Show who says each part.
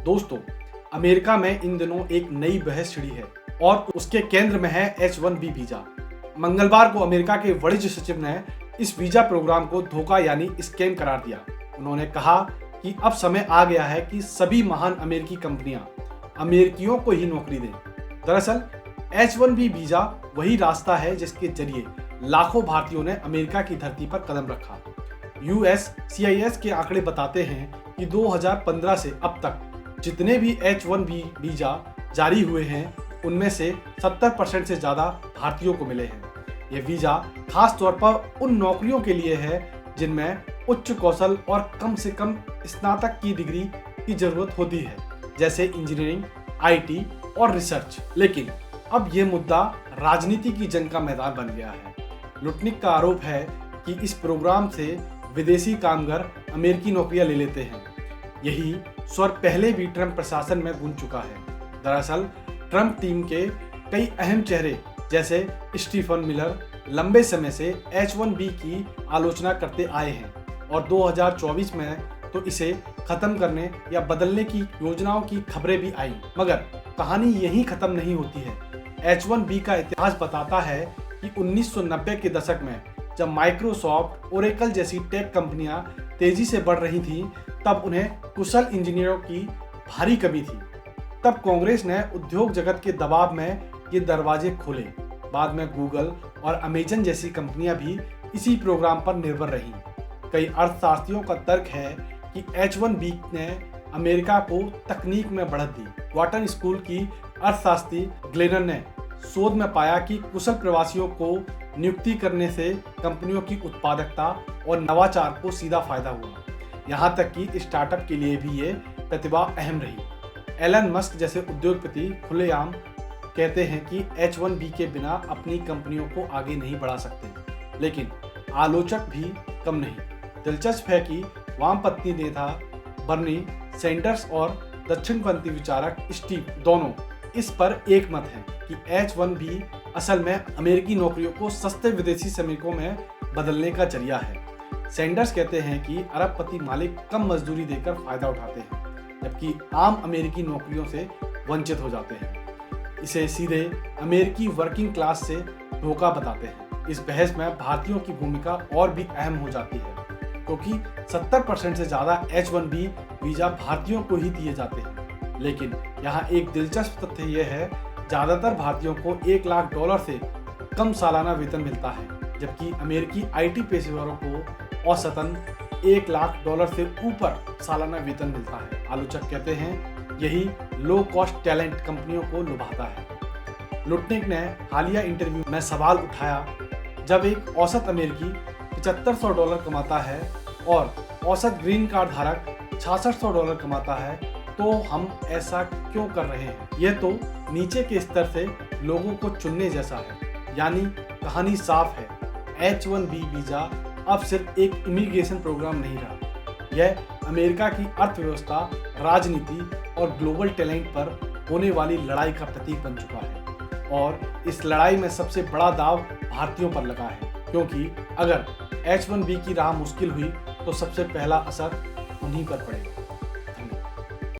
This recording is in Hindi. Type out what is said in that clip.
Speaker 1: दोस्तों, अमेरिका में इन दिनों एक नई बहस छिड़ी है और उसके केंद्र में है H-1B वीजा। मंगलवार को अमेरिका के वाणिज्य सचिव ने इस वीजा प्रोग्राम को धोखा यानी स्कैम करार दिया। उन्होंने कहा कि अब समय आ गया है कि सभी महान अमेरिकी कंपनियां अमेरिकियों को ही नौकरी दें। दरअसल H-1B वीजा वही रास्ता है जिसके जरिए लाखों भारतीयों ने अमेरिका की धरती पर कदम रखा। USCIS के आंकड़े बताते हैं कि 2015 से अब तक जितने भी H-1B वीजा जारी हुए हैं उनमें से 70% से ज़्यादा भारतीयों को मिले हैं। ये वीजा खास तौर पर उन नौकरियों के लिए है जिनमें उच्च कौशल और कम से कम स्नातक की डिग्री की जरूरत होती है, जैसे इंजीनियरिंग, IT और रिसर्च। लेकिन अब ये मुद्दा राजनीति की जंग का मैदान बन गया है। लुटनिक का आरोप है कि इस प्रोग्राम से विदेशी कामगार अमेरिकी नौकरियां ले लेते हैं। यही स्वर पहले भी ट्रंप प्रशासन में गूंज चुका है। दरअसल ट्रंप टीम के कई अहम चेहरे जैसे स्टीफन मिलर लंबे समय से H-1B की आलोचना करते आए हैं और 2024 में तो इसे खत्म करने या बदलने की योजनाओं की खबरें भी आई। मगर कहानी यहीं खत्म नहीं होती है। H-1B का इतिहास बताता है कि 1990 के दशक में जब माइक्रोसॉफ्ट, ओरेकल जैसी टेक कंपनियां तेजी से बढ़ रही थीं, तब उन्हें कुशल इंजीनियरों की भारी कमी थी। तब कांग्रेस ने उद्योग जगत के दबाव में ये दरवाजे खोले। बाद में गूगल और अमेजन जैसी कंपनियां भी इसी प्रोग्राम पर निर्भर रहीं। कई अर्थशास्त्रियों का तर्क है कि H-1B ने अमेरिका को तकनीक में बढ़त दी। वॉटन स्कूल की अर्थशास्त्री ग्लेनर ने शोध में पाया कि कुशल प्रवासियों को नियुक्ति करने से कंपनियों की उत्पादकता और नवाचार को सीधा फायदा हुआ। यहाँ तक कि स्टार्टअप के लिए भी ये प्रतिभा अहम रही। एलन मस्क जैसे उद्योगपति खुलेआम कहते हैं कि H-1B के बिना अपनी कंपनियों को आगे नहीं बढ़ा सकते। लेकिन आलोचक भी कम नहीं। दिलचस्प है कि वामपंथी नेता बर्नी सैंडर्स और दक्षिणपंथी विचारक स्टीव दोनों इस पर एक मत हैं कि H-1B असल में अमेरिकी नौकरियों को सस्ते विदेशी श्रमिकों में बदलने का जरिया है। सैंडर्स कहते हैं कि अरबपति मालिक कम मजदूरी देकर फायदा उठाते हैं, जबकि आम अमेरिकी नौकरियों से वंचित हो जाते हैं। इसे सीधे अमेरिकी वर्किंग क्लास से धोखा बताते हैं। इस बहस में भारतीयों की भूमिका और भी अहम हो जाती है, क्योंकि 70% से ज़्यादा H-1B वीज़ा भारतीयों को ही दिए जाते हैं। लेकिन यहाँ एक दिलचस्प तथ्य यह है, ज़्यादातर भारतीयों को $1 लाख से कम सालाना वेतन मिलता है, जबकि अमेरिकी IT पेशेवरों को औसतन $1 लाख से ऊपर सालाना वेतन मिलता है। आलोचक कहते हैं यही लो कॉस्ट टैलेंट कंपनियों को लुभाता है। लुटनिक ने हालिया इंटरव्यू में सवाल उठाया, जब एक औसत अमेरिकी $7500 कमाता है और औसत ग्रीन कार्ड धारक $6600 कमाता है, तो हम ऐसा क्यों कर रहे हैं? यह तो नीचे के स्तर से लोगों को चुनने जैसा है। यानी कहानी साफ है, H-1B वीजा अब सिर्फ एक इमिग्रेशन प्रोग्राम नहीं रहा। यह अमेरिका की अर्थव्यवस्था, राजनीति और ग्लोबल टैलेंट पर होने वाली लड़ाई का प्रतीक बन चुका है। और इस लड़ाई में सबसे बड़ा दाव भारतीयों पर लगा है, क्योंकि अगर H-1B की राह मुश्किल हुई तो सबसे पहला असर उन्हीं पर पड़ेगा।